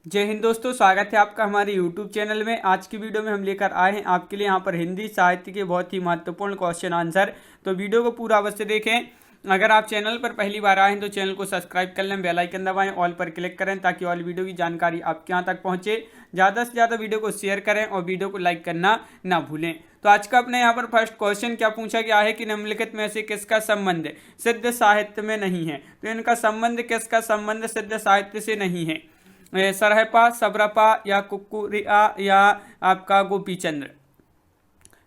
जय हिंद दोस्तों, स्वागत है आपका हमारे YouTube चैनल में। आज की वीडियो में हम लेकर आए हैं आपके लिए यहाँ पर हिंदी साहित्य के बहुत ही महत्वपूर्ण क्वेश्चन आंसर। तो वीडियो को पूरा अवश्य देखें। अगर आप चैनल पर पहली बार आए हैं तो चैनल को सब्सक्राइब कर लें, बेल आइकन दबाएं, ऑल पर क्लिक करें ताकि ऑल वीडियो की जानकारी आपके यहाँ तक पहुँचे। ज़्यादा से ज़्यादा वीडियो को शेयर करें और वीडियो को लाइक करना ना भूलें। तो आज का अपने यहाँ पर फर्स्ट क्वेश्चन क्या पूछा गया है कि निम्नलिखित में से किसका संबंध सिद्ध साहित्य में नहीं है। तो इनका संबंध किसका संबंध सिद्ध साहित्य से नहीं है? सरहपा, सबरपा या कुकुरिया या आपका गोपीचंद्र।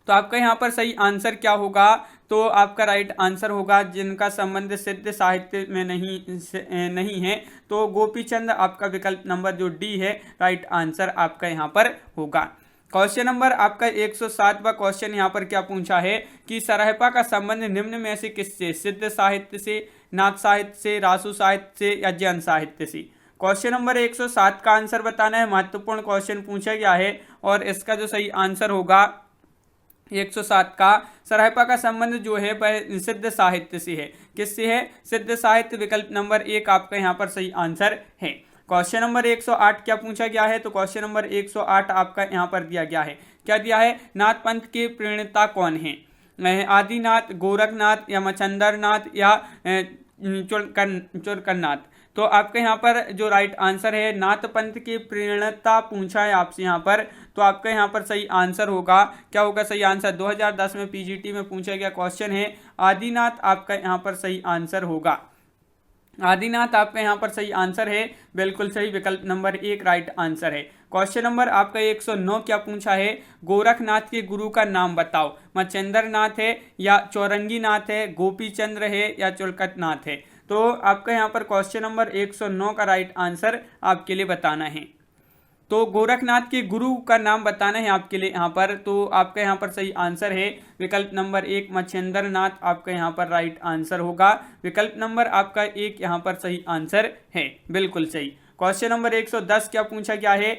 तो आपका यहाँ पर सही आंसर क्या होगा? तो आपका राइट आंसर होगा जिनका संबंध सिद्ध साहित्य में नहीं है तो गोपीचंद आपका विकल्प नंबर जो डी है राइट आंसर आपका यहाँ पर होगा। क्वेश्चन नंबर आपका 107वां क्वेश्चन यहाँ पर क्या पूछा है कि सरहपा का संबंध निम्न में से किससे? सिद्ध साहित्य से, नाथ साहित्य से, रासु साहित्य से या जैन साहित्य से? क्वेश्चन नंबर 107 का आंसर बताना है। महत्वपूर्ण क्वेश्चन पूछा गया है और इसका जो सही आंसर होगा 107 का सरहपा का संबंध जो है वह सिद्ध साहित्य से है। किससे है? सिद्ध साहित्य, विकल्प नंबर 1 आपका यहाँ पर सही आंसर है। क्वेश्चन नंबर 108 क्या पूछा गया है? तो क्वेश्चन नंबर 108 आपका यहाँ पर दिया गया है। क्या दिया है? नाथ पंथ के प्रणेता कौन है? आदिनाथ, गोरखनाथ या मच्छंदरनाथ या चुरकन्नाथ? तो आपके यहाँ पर जो राइट आंसर है नाथ पंथ की प्रेरणता पूछा है आपसे यहाँ पर। तो आपका यहाँ पर सही आंसर होगा, क्या होगा सही आंसर? 2010 में पीजीटी में पूछा गया क्वेश्चन है आदिनाथ आपका यहाँ पर सही आंसर होगा। आदिनाथ आपका यहाँ पर सही आंसर है, बिल्कुल सही, विकल्प नंबर 1 राइट आंसर है। क्वेश्चन नंबर आपका 109 क्या पूछा है? गोरखनाथ के गुरु का नाम बताओ। मच्छेंद्रनाथ है या चौरंगीनाथ है, गोपीचंद्र है या चुलकतनाथ है? तो आपका यहाँ पर क्वेश्चन नंबर 109 का राइट आंसर आपके लिए बताना है। तो गोरखनाथ के गुरु का नाम बताना है आपके लिए यहाँ पर। तो आपका यहाँ पर सही आंसर है विकल्प नंबर 1 मच्छेंद्रनाथ आपका यहाँ पर राइट आंसर होगा। विकल्प नंबर आपका 1 यहाँ पर सही आंसर है, बिल्कुल सही। क्वेश्चन नंबर 110 क्या पूछा गया है?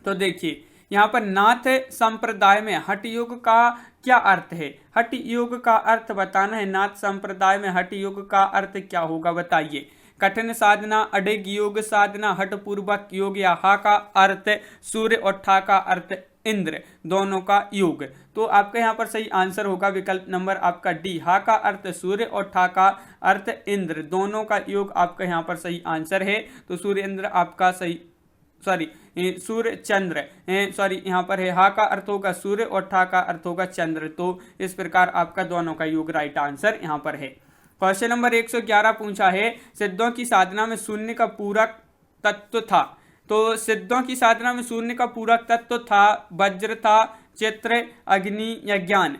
तो देखिए यहाँ पर नाथ संप्रदाय में हठ योग का क्या अर्थ है? हठ योग का अर्थ बताना है। नाथ संप्रदाय में हठ योग का अर्थ क्या होगा बताइए। कठिन साधना, अडिग योग साधना, हठ पूर्वक योग या हा का अर्थ सूर्य और ठा का अर्थ इंद्र, दोनों का योग? तो आपका यहाँ पर सही आंसर होगा विकल्प नंबर आपका डी, हा का अर्थ सूर्य और ठा का अर्थ इंद्र, दोनों का योग आपका यहाँ पर सही आंसर है। तो सूर्य इंद्र आपका सही, सूर्य चंद्र, यहाँ पर है हा का अर्थ होगा सूर्य और ठा का अर्थ होगा चंद्र। तो इस प्रकार आपका दोनों का योग राइट आंसर यहाँ पर है। क्वेश्चन नंबर 111 पूछा है सिद्धों की साधना में शून्य का पूरक तत्व था। तो सिद्धों की साधना में शून्य का पूरक तत्व था, वज्र था, चित्र, अग्नि या ज्ञान?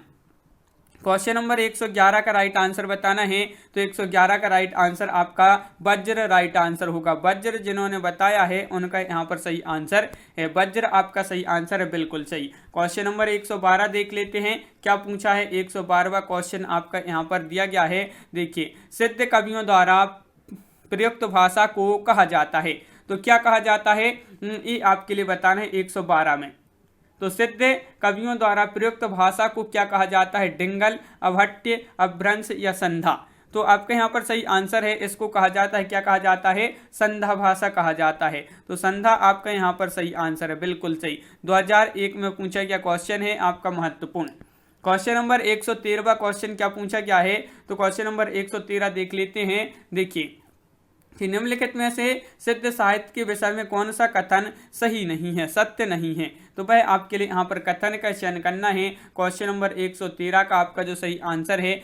क्वेश्चन नंबर 111 का राइट आंसर बताना है। तो 111 का राइट आंसर आपका वज्र राइट आंसर होगा। वज्र जिन्होंने बताया है उनका यहाँ पर सही आंसर है, वज्र आपका सही आंसर है, बिल्कुल सही। क्वेश्चन नंबर 112 देख लेते हैं क्या पूछा है। 112वां क्वेश्चन आपका यहाँ पर दिया गया है। देखिए सिद्ध कवियों द्वारा प्रयुक्त भाषा को कहा जाता है। तो क्या कहा जाता है ये आपके लिए बताना है 112 में। तो सिद्ध कवियों द्वारा प्रयुक्त भाषा को क्या कहा जाता है? डिंगल, अभट्य, अभ्रंश या संधा? तो आपके यहाँ पर सही आंसर है, इसको कहा जाता है, क्या कहा जाता है? संधा भाषा कहा जाता है। तो संधा आपका यहाँ पर सही आंसर है, बिल्कुल सही। 2001 में पूछा गया क्वेश्चन है आपका महत्वपूर्ण। क्वेश्चन नंबर 113वां क्वेश्चन क्या पूछा गया है? तो क्वेश्चन नंबर 113 देख लेते हैं। देखिए कि निम्नलिखित में से सिद्ध साहित्य के विषय में कौन सा कथन सही नहीं है, सत्य नहीं है? तो वह आपके लिए यहाँ पर कथन का चयन करना है। क्वेश्चन नंबर 113 का आपका जो सही आंसर है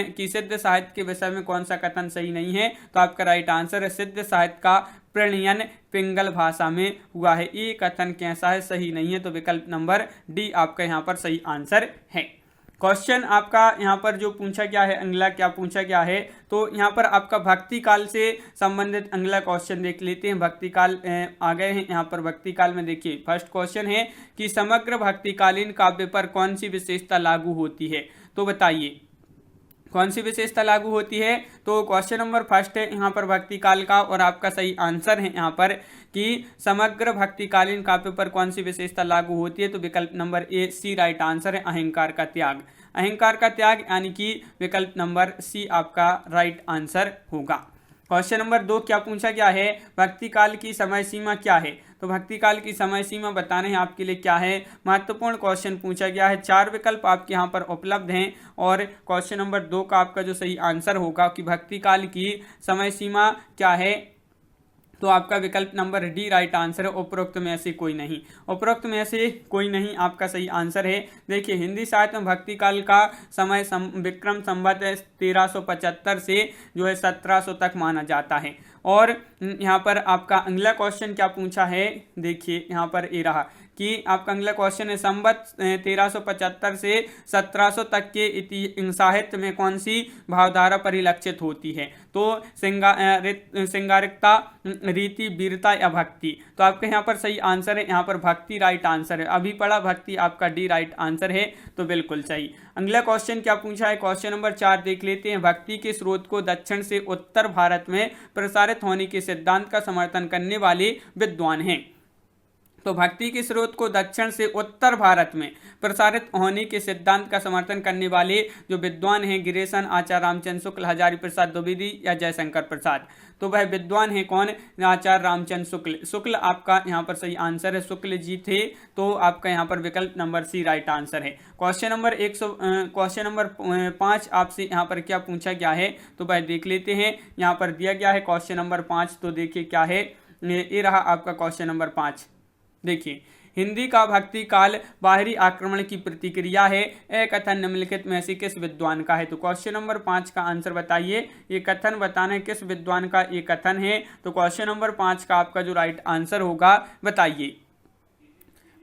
कि सिद्ध साहित्य के विषय में कौन सा कथन सही नहीं है? तो आपका राइट आंसर है सिद्ध साहित्य का प्रणयन पिंगल भाषा में हुआ है। ये कथन कैसा है? सही नहीं है। तो विकल्प नंबर डी आपका यहाँ पर सही आंसर है। क्वेश्चन आपका यहाँ पर जो पूछा गया है अगला क्या पूछा गया है? तो यहाँ पर आपका भक्ति काल से संबंधित अगला क्वेश्चन देख लेते हैं। भक्ति काल आ गए हैं यहाँ पर। भक्ति काल में देखिए फर्स्ट क्वेश्चन है कि समग्र भक्तिकालीन काव्य पर कौन सी विशेषता लागू होती है? तो बताइए कौन सी विशेषता लागू होती है? तो क्वेश्चन नंबर फर्स्ट है यहाँ पर भक्ति काल का और आपका सही आंसर है यहाँ पर कि समग्र भक्तिकालीन काव्य पर कौन सी विशेषता लागू होती है? तो विकल्प number A C right answer है, अहंकार का त्याग। अहंकार का त्याग यानी कि विकल्प नंबर सी आपका राइट आंसर होगा। क्वेश्चन नंबर 2 क्या पूछा गया है, भक्ति काल की समय सीमा क्या है। तो भक्ति काल की समय सीमा बताने हैं आपके लिए क्या है, महत्वपूर्ण क्वेश्चन पूछा गया है। 4 विकल्प आपके यहाँ पर उपलब्ध हैं और क्वेश्चन नंबर 2 का आपका जो सही आंसर होगा कि भक्ति काल की समय सीमा क्या है, तो आपका विकल्प नंबर डी राइट आंसर है। उपरोक्त में से कोई नहीं, उपरोक्त में से कोई नहीं आपका सही आंसर है। देखिए हिंदी साहित्य में भक्ति काल का समय विक्रम संवत 1375 से जो है 1700 तक माना जाता है। और यहाँ पर आपका अगला क्वेश्चन क्या पूछा है, देखिए यहाँ पर ये रहा कि आपका अगला क्वेश्चन है संवत 1375 से 1700 तक के साहित्य में कौन सी भावधारा परिलक्षित होती है। तो श्रृंगारिकता, रीति, वीरता या भक्ति। तो आपके यहाँ पर सही आंसर है, यहाँ पर भक्ति राइट आंसर है। अभी पढ़ा भक्ति, आपका डी राइट आंसर है, तो बिल्कुल सही। अगला क्वेश्चन क्या पूछा है, क्वेश्चन नंबर 4 देख लेते हैं। भक्ति के स्रोत को दक्षिण से उत्तर भारत में प्रसारित होने के सिद्धांत का समर्थन करने वाले विद्वान हैं। तो भक्ति के स्रोत को दक्षिण से उत्तर भारत में प्रसारित होने के सिद्धांत का समर्थन करने वाले जो विद्वान हैं, गिरीशन, आचार्य रामचंद्र शुक्ल, हजारी प्रसाद द्विवेदी या जयशंकर प्रसाद। तो वह विद्वान है कौन, आचार्य रामचंद्र शुक्ल। शुक्ल आपका यहाँ पर सही आंसर है, शुक्ल जी थे, तो आपका यहाँ पर विकल्प नंबर सी राइट आंसर है। क्वेश्चन नंबर 5 आपसे यहाँ पर क्या पूछा गया है, तो वह देख लेते हैं। यहाँ पर दिया गया है क्वेश्चन नंबर 5, तो देखिए क्या है, ये रहा आपका क्वेश्चन नंबर 5। देखिए हिंदी का भक्ति काल बाहरी आक्रमण की प्रतिक्रिया है, यह कथन निम्नलिखित में से किस विद्वान का है। तो क्वेश्चन नंबर 5 का आंसर बताइए, ये कथन बताना है किस विद्वान का ये कथन है। तो क्वेश्चन नंबर 5 का आपका जो राइट आंसर होगा बताइए।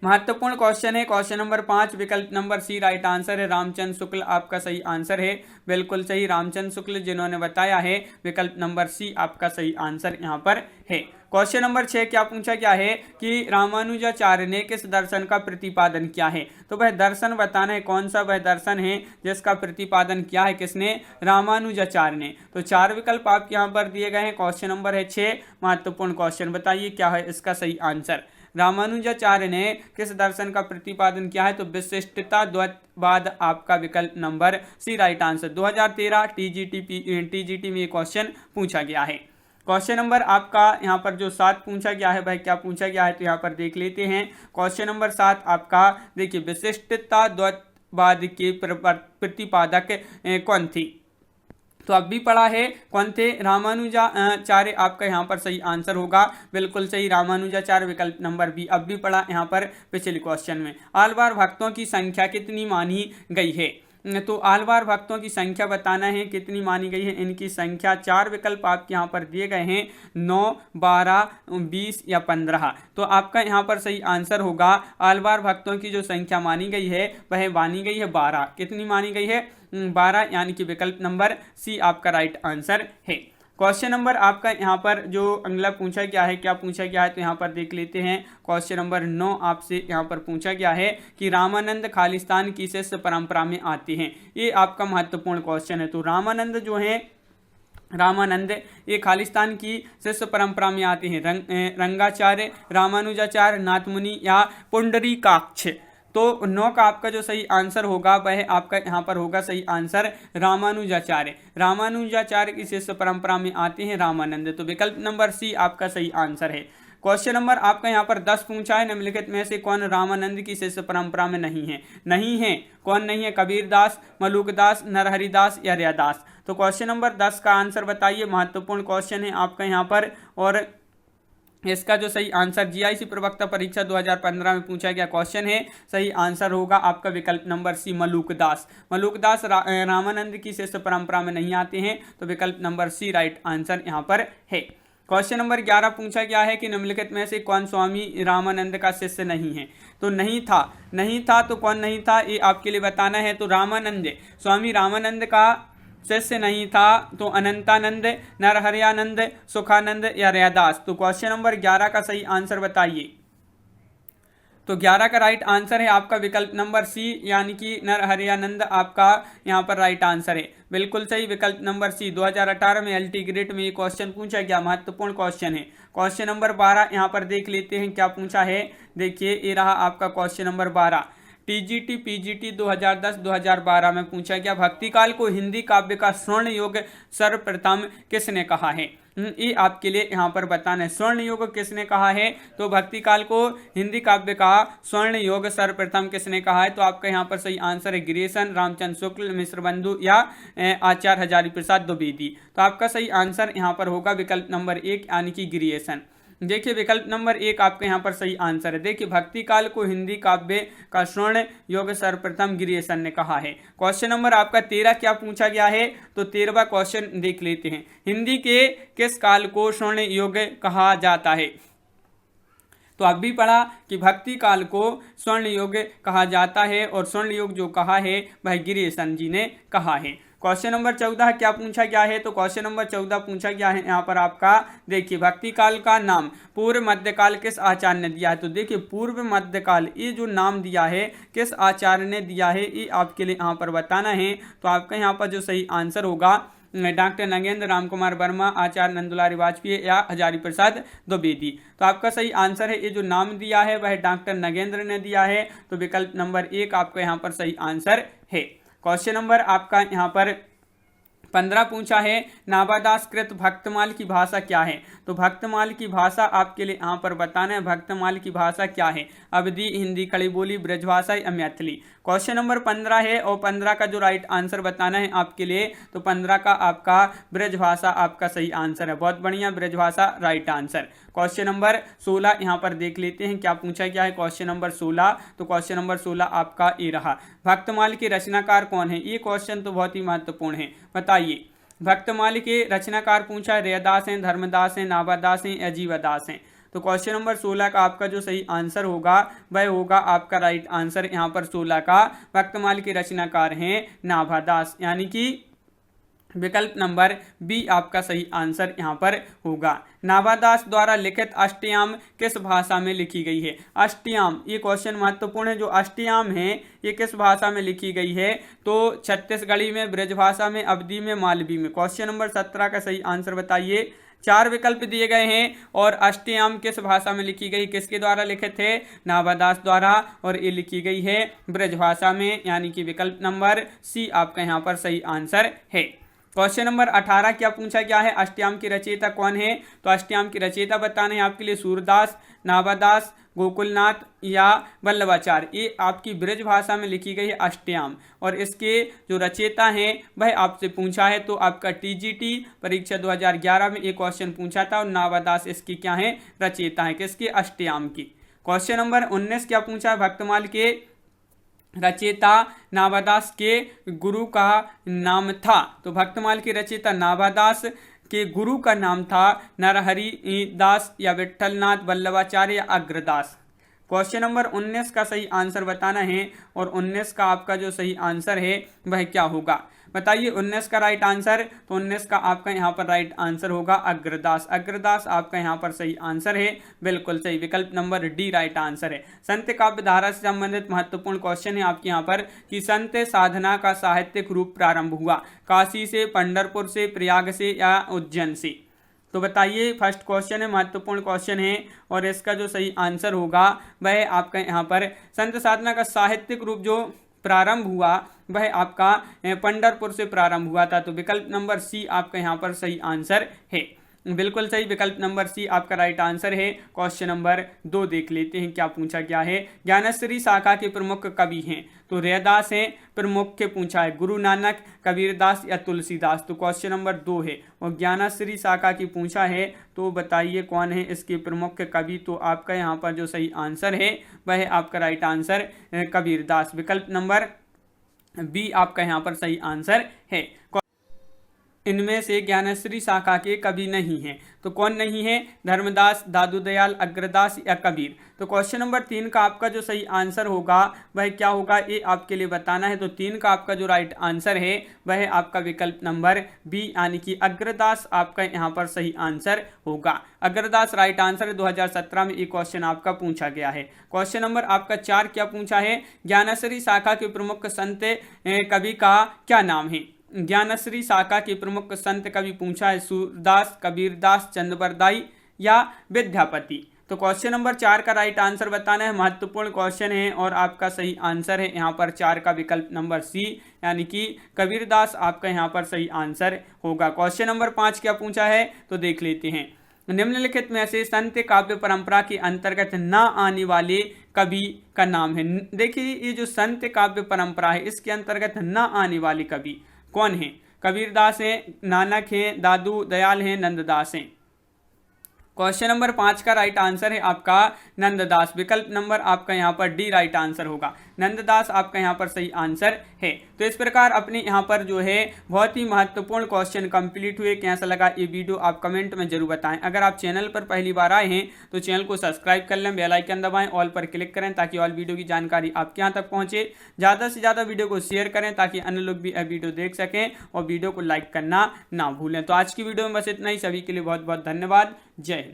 महत्वपूर्ण क्वेश्चन है क्वेश्चन नंबर 5, विकल्प नंबर सी राइट आंसर है। रामचंद्र शुक्ल आपका सही आंसर है, बिल्कुल सही, रामचंद्र शुक्ल जिन्होंने बताया है, विकल्प नंबर सी आपका सही आंसर यहाँ पर है। क्वेश्चन नंबर 6 क्या पूछा गया है कि रामानुजाचार्य ने किस दर्शन का प्रतिपादन किया है। तो वह दर्शन बताना है, कौन सा वह दर्शन है जिसका प्रतिपादन किया है किसने, रामानुजाचार्य ने। तो 4 विकल्प आपके यहाँ पर दिए गए हैं। क्वेश्चन नंबर है 6, महत्वपूर्ण क्वेश्चन, बताइए क्या है इसका सही आंसर। रामानुजाचार्य ने किस दर्शन का प्रतिपादन किया है, तो विशिष्टता द्वैतवाद आपका विकल्प number C right answer. 2013 TGT में ये क्वेश्चन पूछा गया है। क्वेश्चन नंबर आपका यहाँ पर जो 7 पूछा गया है, भाई क्या पूछा गया है, तो यहाँ पर देख लेते हैं। क्वेश्चन नंबर 7 आपका देखिए, विशिष्टता द्वैतवाद के प्रतिपादक कौन थी। तो अब भी पढ़ा है कौन थे, रामानुजाचार्य आपका यहाँ पर सही आंसर होगा, बिल्कुल सही, रामानुजाचार्य विकल्प नंबर बी। अब भी पढ़ा यहाँ पर पिछले क्वेश्चन में। आलवार भक्तों की संख्या कितनी मानी गई है, तो आलवार भक्तों की संख्या बताना है कितनी मानी गई है। इनकी संख्या 4 विकल्प आपके यहाँ पर दिए गए हैं, 9, 12, 20 या 15। तो आपका यहाँ पर सही आंसर होगा, आलवार भक्तों की जो संख्या मानी गई है वह मानी गई है 12। कितनी मानी गई है, 12, यानी कि विकल्प नंबर सी आपका राइट आंसर है। क्वेश्चन नंबर आपका यहाँ पर जो अगला पूछा गया है, क्या पूछा गया है, तो यहाँ पर देख लेते हैं। क्वेश्चन नंबर 9 आपसे यहाँ पर पूछा गया है कि रामानंद खालिस्तान की शिष्य परंपरा में आते हैं। ये आपका महत्वपूर्ण क्वेश्चन है। तो रामानंद जो है, रामानंद ये खालिस्तान की शिष्य परंपरा में आते हैं। रंगाचार्य, रामानुजाचार्य, नाथमुनि या पुंडरीकाक्ष। तो 9 का आपका जो सही आंसर होगा वह आपका यहाँ पर होगा सही आंसर रामानुजाचार्य। रामानुजाचार्य की शिष्य परंपरा में आते हैं रामानंद, तो विकल्प नंबर सी आपका सही आंसर है। क्वेश्चन नंबर आपका यहाँ पर 10 पूछा है, निम्नलिखित में से कौन रामानंद की शिष्य परंपरा में नहीं है। नहीं है, कौन नहीं है, कबीरदास, मलुकदास, नरहरिदास या रैदास। तो क्वेश्चन नंबर 10 का आंसर बताइए, महत्वपूर्ण क्वेश्चन है आपका यहाँ पर। और इसका जो सही आंसर जीआईसी प्रवक्ता परीक्षा 2015 में पूछा गया क्वेश्चन है, सही आंसर होगा आपका विकल्प नंबर सी मलुकदास। मलुकदास रामानंद की शिष्य परंपरा में नहीं आते हैं, तो विकल्प नंबर सी राइट आंसर यहाँ पर है। क्वेश्चन नंबर 11 पूछा गया है कि निम्नलिखित में से कौन स्वामी रामानंद का शिष्य नहीं है। तो नहीं था तो कौन नहीं था, ये आपके लिए बताना है। तो रामानंद, स्वामी रामानंद का शिष्य नहीं था, तो अनंतानंद, नरहरियानंद, सुखानंद या रैदास। तो क्वेश्चन नंबर 11 का सही आंसर बताइए। तो 11 का राइट आंसर है आपका विकल्प नंबर सी, यानी कि नरहरियानंद आपका यहाँ पर राइट आंसर है, बिल्कुल सही, विकल्प नंबर सी। 2018 में एलटी ग्रेड में ये क्वेश्चन पूछा गया, महत्वपूर्ण क्वेश्चन है। क्वेश्चन नंबर 12 यहाँ पर देख लेते हैं क्या पूछा है। देखिए ये रहा आपका क्वेश्चन नंबर 12, टीजीटी पीजीटी 2010-2012 में पूछा गया, भक्तिकाल को हिंदी काव्य का स्वर्ण युग सर्वप्रथम किसने कहा है। ये आपके लिए यहाँ पर बताना है। स्वर्ण युग किसने कहा है? तो भक्ति काल को हिंदी काव्य का स्वर्ण युग सर्वप्रथम किसने कहा है? तो आपका यहाँ पर सही आंसर है गिरीशन, रामचंद्र शुक्ल, मिश्र बंधु या आचार्य हजारी प्रसाद द्विवेदी। तो आपका सही आंसर यहाँ पर होगा विकल्प नंबर 1 यानी कि गिरीशन। देखिए विकल्प नंबर 1 आपके यहाँ पर सही आंसर है। देखिए भक्ति काल को हिंदी काव्य का स्वर्ण युग सर्वप्रथम गिरीशन ने कहा है। क्वेश्चन नंबर आपका 13 क्या पूछा गया है? तो 13वां क्वेश्चन देख लेते हैं। हिंदी के किस काल को स्वर्ण युग कहा जाता है? तो अब भी पढ़ा कि भक्ति काल को स्वर्ण युग कहा जाता है और स्वर्ण युग जो कहा है वह गिरीशन जी ने कहा है। क्वेश्चन नंबर 14 क्या पूछा गया है? तो क्वेश्चन नंबर 14 पूछा गया है यहाँ पर आपका, देखिए भक्ति काल का नाम पूर्व मध्यकाल किस आचार्य ने दिया है? तो देखिए पूर्व मध्यकाल ये जो नाम दिया है किस आचार्य ने दिया है, ये आपके लिए यहाँ पर बताना है। तो आपका यहाँ पर जो सही आंसर होगा डॉक्टर नगेंद्र राम कुमार वर्मा, आचार्य नंदुलारी वाजपेयी या हजारी प्रसाद द्विवेदी। तो आपका सही आंसर है, ये जो नाम दिया है वह डॉक्टर नगेंद्र ने दिया है। तो विकल्प नंबर 1 आपका यहाँ पर सही आंसर है। क्वेश्चन नंबर आपका यहाँ पर 15 पूछा है, नाभादास कृत भक्तमाल की भाषा क्या है? तो भक्तमाल की भाषा आपके लिए यहाँ पर बताना है, भक्तमाल की भाषा क्या है? अवधी, हिंदी, खड़ी बोली, ब्रजभाषा या मैथिली। क्वेश्चन नंबर 15 है और 15 का जो राइट आंसर बताना है आपके लिए, तो 15 का आपका ब्रजभाषा आपका सही आंसर है। बहुत बढ़िया, Brajbhasha right answer. Question number 16 यहाँ पर देख लेते हैं क्या पूछा गया है। क्वेश्चन नंबर 16, तो क्वेश्चन नंबर 16 आपका ये रहा, भक्तमाल के रचनाकार कौन है? ये क्वेश्चन तो बहुत ही महत्वपूर्ण है, बताइए। भक्तमाल के रचनाकार पूछा है, रैदास हैं, धर्मदास हैं, नाभादास हैं या जीवदास हैं। तो क्वेश्चन नंबर 16 का आपका जो सही आंसर होगा वह होगा आपका राइट आंसर यहाँ पर 16 का, भक्तमाल के रचनाकार हैं नाभादास, यानी कि विकल्प नंबर बी आपका सही आंसर यहाँ पर होगा। नाभादास द्वारा लिखित अष्टयाम किस भाषा में लिखी गई है? अष्टयाम, ये क्वेश्चन महत्वपूर्ण है। जो अष्टयाम है ये किस भाषा में लिखी गई है? तो छत्तीसगढ़ी में, ब्रजभाषा में, अवधी में, मालवी में। क्वेश्चन नंबर 17 का सही आंसर बताइए। 4 विकल्प दिए गए हैं और अष्टयाम किस भाषा में लिखी गई, किसके द्वारा लिखे थे? नाभादास द्वारा, और ये लिखी गई है ब्रजभाषा में, यानी कि विकल्प नंबर सी आपका यहाँ पर सही आंसर है। क्वेश्चन नंबर 18 क्या पूछा गया है, अष्टयाम की रचयिता कौन है? तो अष्टयाम की रचयिता बताना है आपके लिए सूरदास, नाभादास, गोकुलनाथ या वल्लभाचार्य। ये आपकी ब्रज भाषा में लिखी गई है अष्टयाम, और इसके जो रचयिता हैं वह आपसे पूछा है। तो आपका टीजीटी परीक्षा 2011 में एक क्वेश्चन पूछा था, और नाभादास इसकी क्या है? रचयिता है, किसकी? अष्टयाम की। क्वेश्चन नंबर 19 क्या पूछा है, भक्तमाल के रचयिता नाभादास के गुरु का नाम था? तो भक्तमाल के रचयिता नाभादास के गुरु का नाम था नरहरि दास या विठलनाथ, वल्लभाचार्य या अग्रदास। क्वेश्चन नंबर 19 का सही आंसर बताना है, और 19 का आपका जो सही आंसर है वह क्या होगा, बताइए। 19 का राइट आंसर, तो 19 का आपका यहाँ पर राइट आंसर होगा अग्रदास। अग्रदास आपका यहाँ पर सही आंसर है, बिल्कुल सही, विकल्प नंबर डी राइट आंसर है। संत काव्य धारा से संबंधित महत्वपूर्ण क्वेश्चन है आपके यहाँ पर कि संत साधना का साहित्यिक रूप प्रारंभ हुआ काशी से, पंढरपुर से, प्रयाग से या उज्जैन से? तो बताइए, फर्स्ट क्वेश्चन है, महत्वपूर्ण क्वेश्चन है, और इसका जो सही आंसर होगा वह आपका यहाँ पर संत साधना का साहित्यिक रूप जो प्रारंभ हुआ वह आपका पंढरपुर से प्रारंभ हुआ था। तो विकल्प नंबर सी आपका यहाँ पर सही आंसर है, बिल्कुल सही, विकल्प नंबर सी आपका राइट आंसर है। क्वेश्चन नंबर 2 देख लेते हैं क्या पूछा गया है। ज्ञानेश्वरी शाखा के प्रमुख कवि हैं? तो रैदास हैं, प्रमुख पूछा है, गुरु नानक, कबीरदास या तुलसीदास? तो क्वेश्चन नंबर 2 है, और ज्ञानेश्वरी शाखा की पूछा है, तो बताइए कौन है इसके प्रमुख कवि? तो आपका यहाँ पर जो सही आंसर है वह आपका राइट आंसर कबीरदास, विकल्प नंबर बी आपका यहाँ पर सही आंसर है। इनमें से ज्ञानेश्वरी शाखा के कवि नहीं हैं, तो कौन नहीं है? धर्मदास, दादू दयाल, अग्रदास या कबीर? तो क्वेश्चन नंबर 3 का आपका जो सही आंसर होगा वह क्या होगा, ये आपके लिए बताना है। तो 3 का आपका जो राइट आंसर है वह आपका विकल्प नंबर बी यानी कि अग्रदास आपका यहाँ पर सही आंसर होगा। अग्रदास राइट आंसर है। 2017 में ये क्वेश्चन आपका पूछा गया है। क्वेश्चन नंबर आपका 4 क्या पूछा है, ज्ञानेश्वरी शाखा के प्रमुख संत कवि का क्या नाम है? ज्ञानेश्वरी शाखा के प्रमुख संत कवि पूछा है, सूरदास, कबीरदास, चंद्रबरदाई या विद्यापति? तो क्वेश्चन नंबर 4 का राइट आंसर बताना है, महत्वपूर्ण क्वेश्चन है और आपका सही आंसर है यहाँ पर 4 का विकल्प नंबर सी, यानी कि कबीरदास आपका यहाँ पर सही आंसर होगा। क्वेश्चन नंबर 5 क्या पूछा है तो देख लेते हैं। निम्नलिखित में से संत काव्य परंपरा के अंतर्गत न आने वाले कवि का नाम है। देखिए ये जो संत काव्य परंपरा है इसके अंतर्गत न आने वाले कवि कौन है? कबीरदास हैं, नानक हैं, दादू दयाल हैं, नंददास हैं। क्वेश्चन नंबर 5 का राइट आंसर है आपका नंददास, विकल्प नंबर आपका यहाँ पर डी राइट आंसर होगा। नंददास आपका यहाँ पर सही आंसर है। तो इस प्रकार अपने यहाँ पर जो है बहुत ही महत्वपूर्ण क्वेश्चन कंप्लीट हुए। कैसा लगा ये वीडियो आप कमेंट में जरूर बताएं। अगर आप चैनल पर पहली बार आए हैं तो चैनल को सब्सक्राइब कर लें, बेल आइकन दबाएं, ऑल पर क्लिक करें ताकि ऑल वीडियो की जानकारी आपके यहाँ तक पहुँचे। ज़्यादा से ज़्यादा वीडियो को शेयर करें ताकि अन्य लोग भी वीडियो देख सकें और वीडियो को लाइक करना ना भूलें। तो आज की वीडियो में बस इतना ही। सभी के लिए बहुत बहुत धन्यवाद। जय हिंद।